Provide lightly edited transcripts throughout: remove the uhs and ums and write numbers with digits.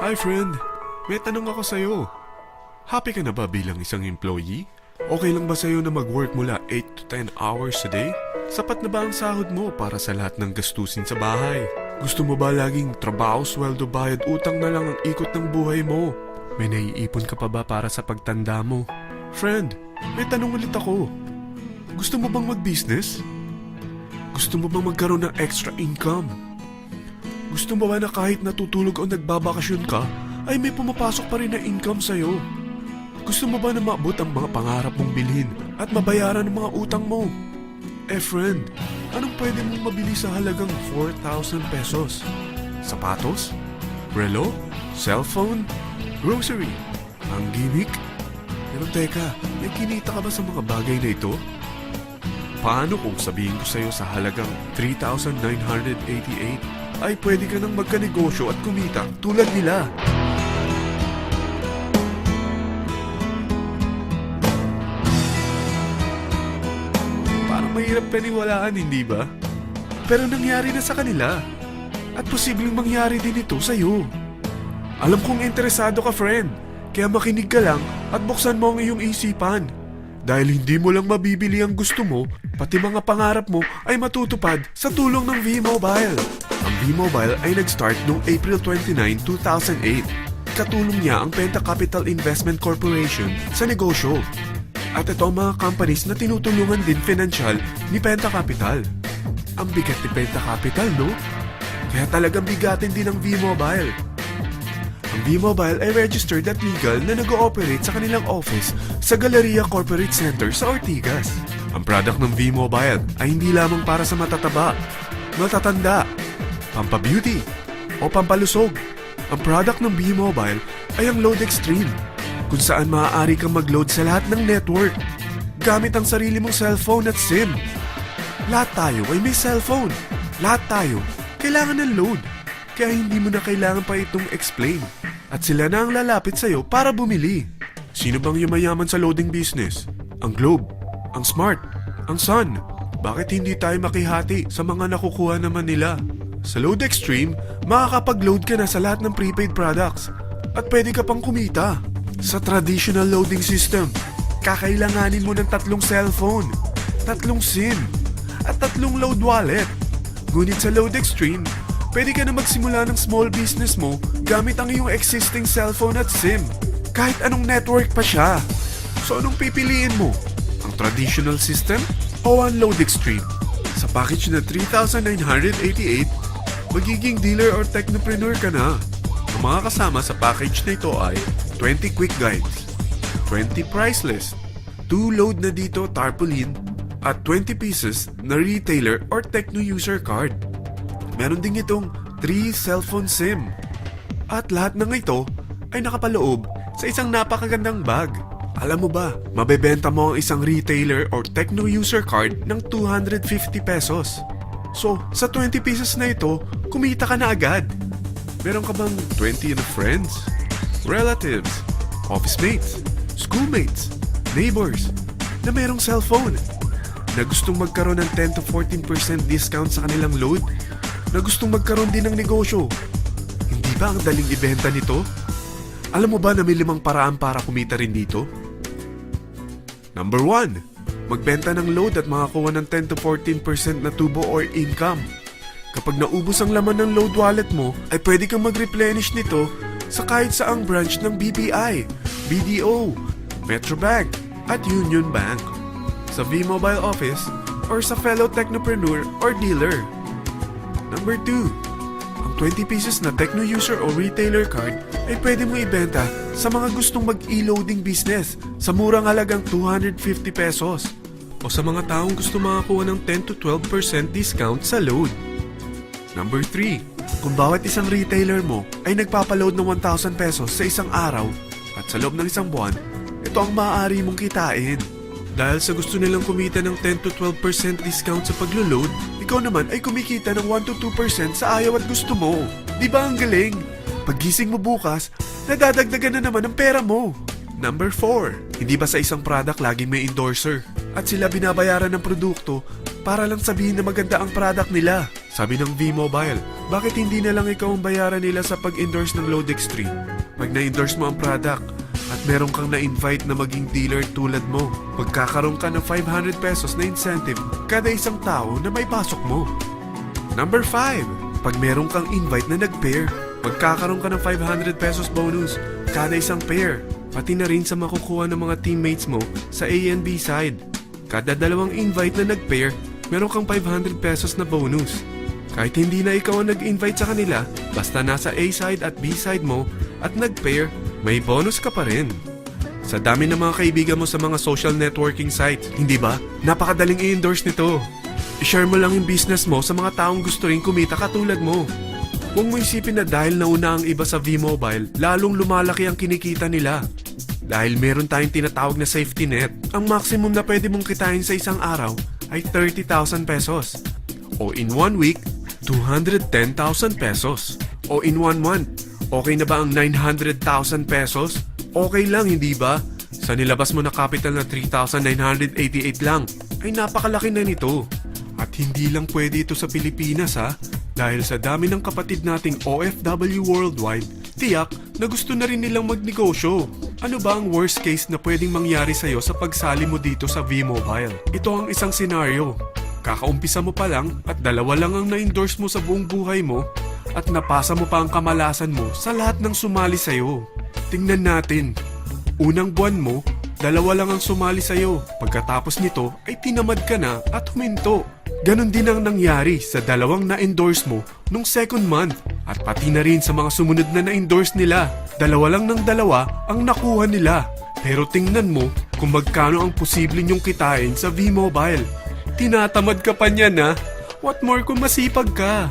Hi friend, may tanong ako sa'yo. Happy ka na ba bilang isang employee? Okay lang ba sa'yo na mag-work mula 8 to 10 hours a day? Sapat na ba ang sahod mo para sa lahat ng gastusin sa bahay? Gusto mo ba laging trabaho, sweldo, bayad, utang na lang ang ikot ng buhay mo? May naiipon ka pa ba para sa pagtanda mo? Friend, may tanong ulit ako. Gusto mo bang mag-business? Gusto mo bang magkaroon ng extra income? Gusto mo ba na kahit natutulog o nagbabakasyon ka, ay may pumapasok pa rin na income sa'yo? Gusto mo ba na maabot ang mga pangarap mong bilhin at mabayaran ang mga utang mo? Friend, anong pwede mong mabili sa halagang 4,000 pesos? Sapatos? Relo? Cellphone? Grocery? Ang gimmick? Pero teka, may kinita ka ba sa mga bagay na ito? Paano kung sabihin ko sa'yo sa halagang 3,988 ay pwede ka nang magkanegosyo at kumita tulad nila? Parang mahirap paniwalaan, hindi ba? Pero nangyari na sa kanila. At posibleng mangyari din ito sa'yo. Alam kong interesado ka, friend. Kaya makinig ka lang at buksan mo ang iyong isipan. Dahil hindi mo lang mabibili ang gusto mo, pati mga pangarap mo ay matutupad sa tulong ng V-Mobile. Ang V-Mobile ay nag-start noong April 29, 2008. Katulong niya ang Penta Capital Investment Corporation sa negosyo. At ito ang mga companies na tinutulungan din financial ni Penta Capital. Ang bigat ni Penta Capital, no? Kaya talagang bigatin din ang V-Mobile. Ang V-Mobile ay registered at legal na nag-ooperate sa kanilang office sa Galleria Corporate Center sa Ortigas. Ang product ng V-Mobile ay hindi lamang para sa matataba, matatanda, pampabeauty, o pampalusog. Ang product ng V-Mobile ay ang Load Extreme, kung saan maaari kang mag-load sa lahat ng network gamit ang sarili mong cellphone at SIM. Lahat tayo ay may cellphone. Lahat tayo kailangan ng load. Kaya hindi mo na kailangan pa itong explain. At sila na ang lalapit sa'yo para bumili. Sino bang yumayaman sa loading business? Ang Globe, ang Smart, ang Sun. Bakit hindi tayo makihati sa mga nakukuha naman nila? Sa Load Extreme, makakapag-load ka na sa lahat ng prepaid products. At pwede ka pang kumita. Sa traditional loading system, kakailanganin mo ng 3 cellphone, 3 SIM, at 3 load wallet. Ngunit sa Load Extreme, pwede ka na magsimula ng small business mo gamit ang iyong existing cellphone at SIM. Kahit anong network pa siya. So anong pipiliin mo? Ang traditional system o ang Load Extreme? Sa package na 3,988, magiging dealer or technopreneur ka na. Ang mga kasama sa package na ito ay 20 quick guides, 20 price list, 2 load na dito tarpaulin, at 20 pieces na retailer or techno user card. Meron din itong 3 cellphone SIM. At lahat ng ito ay nakapaloob sa isang napakagandang bag. Alam mo ba, mabebenta mo ang isang retailer or techno user card ng 250 pesos. So, sa 20 pieces na ito, kumita ka na agad. Meron ka bang 20 na friends, relatives, office mates, schoolmates, neighbors na merong cellphone? Na gustong magkaroon ng 10 to 14% discount sa kanilang load? Na gustong magkaroon din ng negosyo? Hindi ba ang daling ibenta nito? Alam mo ba na may 5 paraan para kumita rin dito? Number 1. Magbenta ng load at makakuha ng 10 to 14% na tubo or income. Kapag naubos ang laman ng load wallet mo, ay pwede kang mag-replenish nito sa kahit saang branch ng BPI, BDO, Metrobank, at Union Bank. Sa V-Mobile office or sa fellow technopreneur or dealer. Number 2. Ang 20 pieces na techno user o retailer card ay pwede mo ibenta sa mga gustong mag-e-loading business sa murang halagang 250 pesos o sa mga taong gusto makakuha ng 10 to 12% discount sa load. Number 3. Kung bawat isang retailer mo ay nagpapaload ng 1,000 pesos sa isang araw at sa loob ng isang buwan, ito ang maaari mong kitain. Dahil sa gusto nilang kumita ng 10 to 12% discount sa paglo-load, ikaw naman ay kumikita ng 1 to 2% sa ayaw at gusto mo. Di ba ang galing? Paggising mo bukas, nadadagdagan na naman ang pera mo. Number 4. Hindi ba sa isang product laging may endorser? At sila binabayaran ng produkto para lang sabihin na maganda ang product nila. Sabi ng V-Mobile, bakit hindi na lang ikaw ang bayaran nila sa pag-endorse ng Load Extreme? Pag na-endorse mo ang product at meron kang na-invite na maging dealer tulad mo, magkakaroon ka ng 500 pesos na incentive kada isang tao na may pasok mo. Number 5. Pag meron kang invite na nag-pair, magkakaroon ka ng 500 pesos bonus kada isang pair, pati na rin sa makukuha ng mga teammates mo sa A and B side. Kada dalawang invite na nag-pair, meron kang 500 pesos na bonus. Kahit hindi na ikaw ang nag-invite sa kanila, basta nasa A side at B side mo at nag-pair, may bonus ka pa rin. Sa dami ng mga kaibigan mo sa mga social networking sites, hindi ba? Napakadaling i-endorse nito. I-share mo lang yung business mo sa mga taong gusto rin kumita katulad mo. Huwag mo isipin na dahil nauna ang iba sa V-Mobile, lalong lumalaki ang kinikita nila. Dahil meron tayong tinatawag na safety net, ang maximum na pwede mong kitain sa isang araw ay 30,000 pesos. O in 1 week, 210,000 pesos. O in 1 month, okay na ba ang 900,000 pesos? Okay lang, hindi ba? Sa nilabas mo na capital na 3,988 lang, ay napakalaki na nito. At hindi lang pwede ito sa Pilipinas ha, dahil sa dami ng kapatid nating OFW worldwide, tiyak na gusto na rin nilang magnegosyo. Ano ba ang worst case na pwedeng mangyari sa'yo sa pagsali mo dito sa V-Mobile? Ito ang isang senaryo. Kakaumpisa mo pa lang at 2 lang ang na-endorse mo sa buong buhay mo at napasa mo pa ang kamalasan mo sa lahat ng sumali sa'yo. Tingnan natin. Unang buwan mo, 2 lang ang sumali sa'yo. Pagkatapos nito ay tinamad ka na at huminto. Ganon din ang nangyari sa 2 na-endorse mo nung second month at pati na rin sa mga sumunod na na-endorse nila. 2 lang ng 2 ang nakuha nila. Pero tingnan mo kung magkano ang posible nyong kitain sa V-Mobile. Tinatamad ka pa niyan ha? What more kung masipag ka?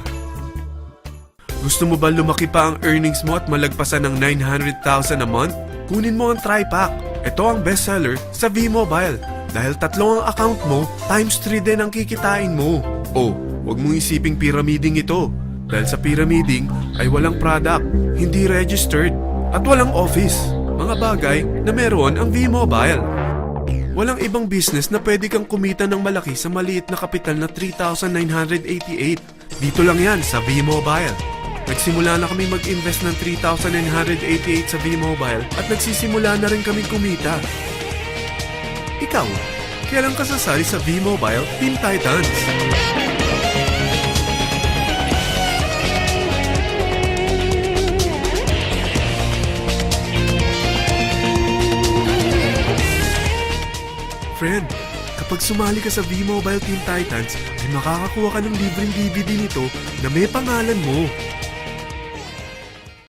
Gusto mo ba lumaki pa ang earnings mo at malagpasan ng 900,000 a month? Kunin mo ang TriPack. Ito ang bestseller sa V-Mobile. Dahil 3 ang account mo, times 3 din ang kikitain mo. Oh, wag mong isiping pyramiding ito. Dahil sa pyramiding ay walang product, hindi registered, at walang office. Mga bagay na meron ang V-Mobile. Walang ibang business na pwede kang kumita ng malaki sa maliit na kapital na 3,988. Dito lang yan sa V-Mobile. Nagsimula na kami mag-invest ng 3,988 sa V-Mobile at nagsisimula na rin kami kumita. Ikaw, kailan ka sasali sa V-Mobile Teen Titans? Friend, kapag sumali ka sa V-Mobile Teen Titans, ay makakakuha ka ng libreng DVD nito na may pangalan mo.